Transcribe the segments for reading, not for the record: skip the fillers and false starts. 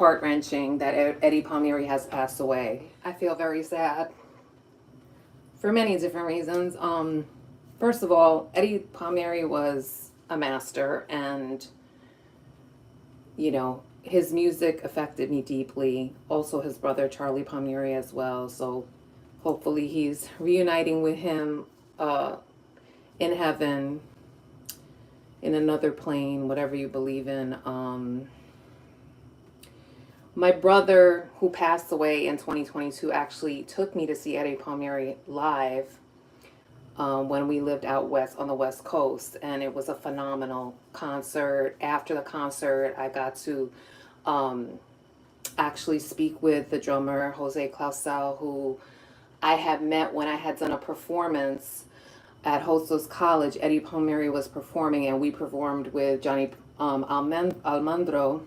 heart-wrenching that Eddie Palmieri has passed away. I feel very sad for many different reasons. First of all, Eddie Palmieri was a master, and his music affected me deeply. Also, his brother Charlie Palmieri as well. So hopefully he's reuniting with him in heaven, in another plane, whatever you believe in. My brother, who passed away in 2022, actually took me to see Eddie Palmieri live when we lived out west on the West Coast, and it was a phenomenal concert. After the concert, I got to actually speak with the drummer Jose Clausel, who I had met when I had done a performance at Hostos College. Eddie Palmieri was performing, and we performed with Johnny Almandro.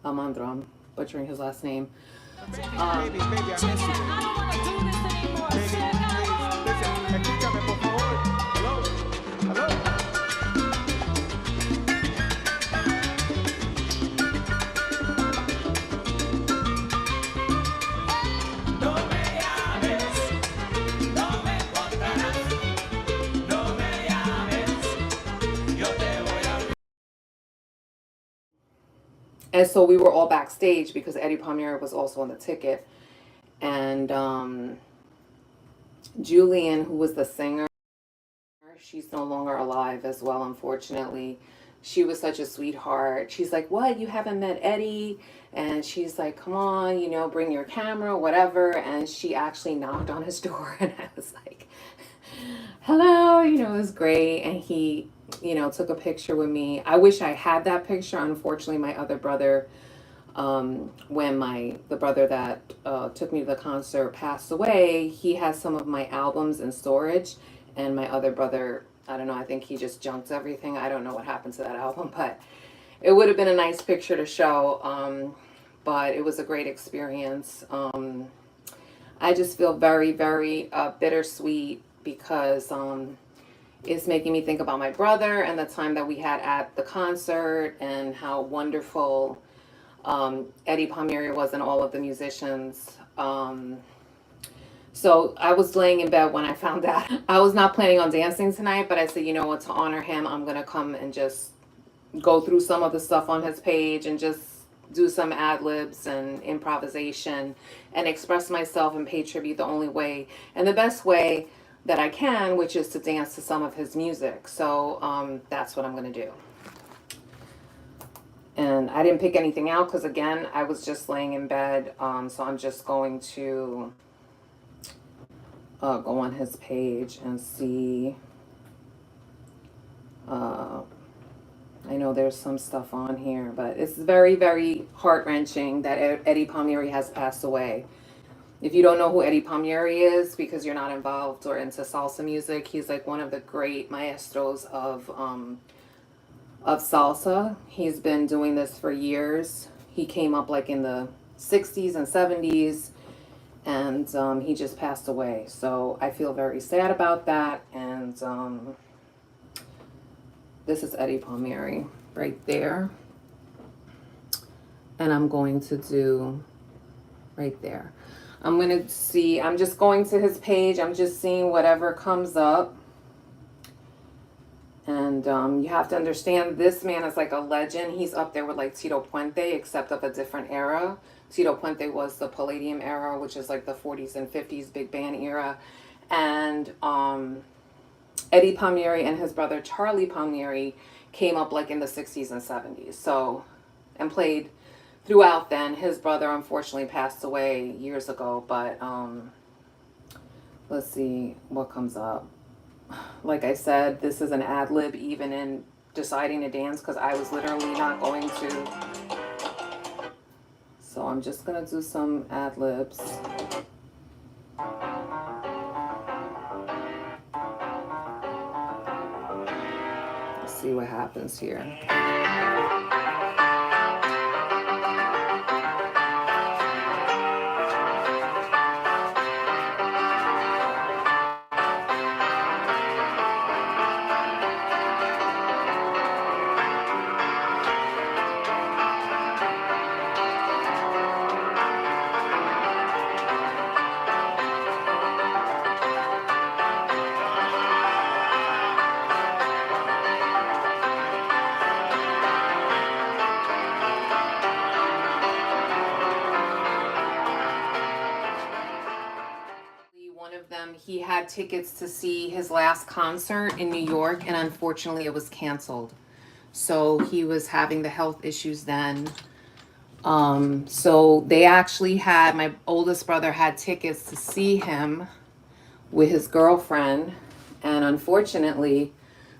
I'm butchering his last name. Baby, I miss you. I don't want to do this anymore. Listen, escúchame, por favor. Hello? Hello? And so we were all backstage because Eddie Palmieri was also on the ticket. And Julian, who was the singer, she's no longer alive as well, unfortunately. She was such a sweetheart. She's like, "What? You haven't met Eddie?" And she's like, "Come on, bring your camera, whatever." And she actually knocked on his door, and I was like, "Hello," it was great. And he, took a picture with me. I wish I had that picture. Unfortunately, my other brother, when the brother that took me to the concert passed away, he has some of my albums in storage. And my other brother, I don't know, I think he just junked everything. I don't know what happened to that album, but it would have been a nice picture to show. But it was a great experience. I just feel very, very bittersweet because it's making me think about my brother and the time that we had at the concert and how wonderful Eddie Palmieri was and all of the musicians. So I was laying in bed when I found out. I was not planning on dancing tonight, but I said, you know what, to honor him, I'm going to come and just go through some of the stuff on his page and just do some ad-libs and improvisation and express myself and pay tribute the only way and the best way that I can, which is to dance to some of his music. So that's what I'm going to do. And I didn't pick anything out because, again, I was just laying in bed. So I'm just going to go on his page and see. I know there's some stuff on here, but it's very, very heart-wrenching that Eddie Palmieri has passed away. If you don't know who Eddie Palmieri is because you're not involved or into salsa music, he's like one of the great maestros of salsa. He's been doing this for years. He came up like in the 60s and 70s, and he just passed away. So I feel very sad about that. And this is Eddie Palmieri right there. And I'm going to do right there. I'm going to see, I'm just going to his page. I'm just seeing whatever comes up. And you have to understand, this man is like a legend. He's up there with like Tito Puente, except of a different era. Tito Puente was the Palladium era, which is like the 40s and 50s big band era. And Eddie Palmieri and his brother Charlie Palmieri came up like in the 60s and 70s. So, and played throughout then. His brother unfortunately passed away years ago, but let's see what comes up. Like I said, this is an ad lib even in deciding to dance because I was literally not going to. So I'm just going to do some ad libs. Let's see what happens here. he had tickets to see his last concert in New York, and unfortunately it was canceled. So he was having the health issues then. So they actually had, my oldest brother had tickets to see him with his girlfriend, and unfortunately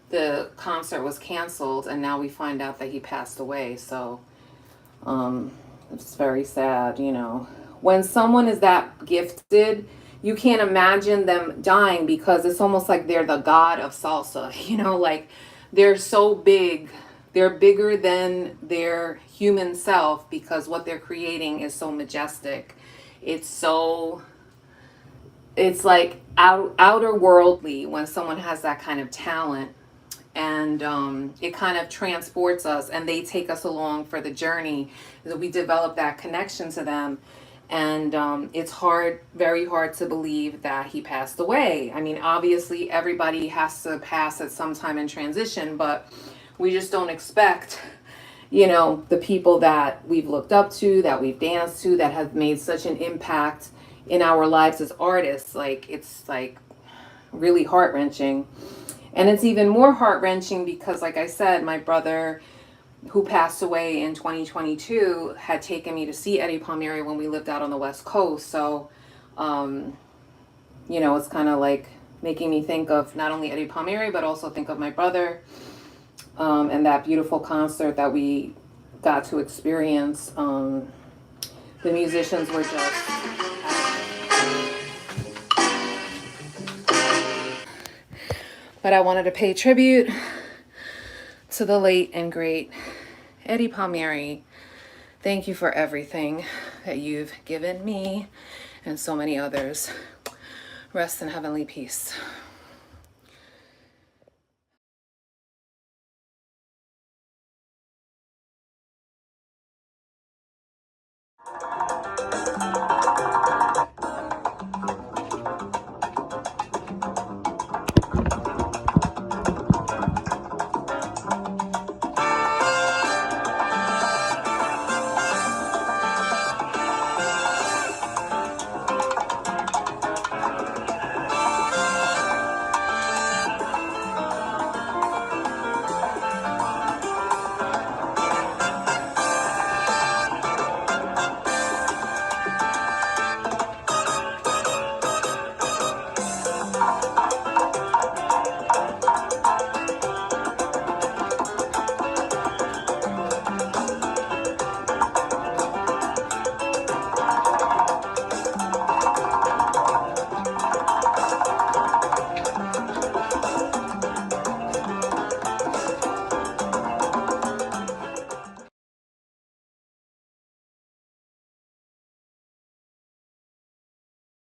the concert was canceled, and now we find out that he passed away. So it's very sad, you know. When someone is that gifted, you can't imagine them dying, because it's almost like they're the god of salsa, you know, like they're so big. They're bigger than their human self, because what they're creating is so majestic. It's like outer worldly when someone has that kind of talent. And it kind of transports us, and they take us along for the journey. That we develop that connection to them. And it's hard, very hard to believe that he passed away. I mean, obviously everybody has to pass at some time in transition, but we just don't expect, you know, the people that we've looked up to, that we've danced to, that have made such an impact in our lives as artists. Like, it's like really heart-wrenching. And it's even more heart-wrenching because, like I said, my brother, who passed away in 2022, had taken me to see Eddie Palmieri when we lived out on the West Coast. So, you know, it's kind of like making me think of not only Eddie Palmieri, but also think of my brother, and that beautiful concert that we got to experience. The musicians were just... But I wanted to pay tribute to the late and great Eddie Palmieri. Thank you for everything that you've given me and so many others. Rest in heavenly peace.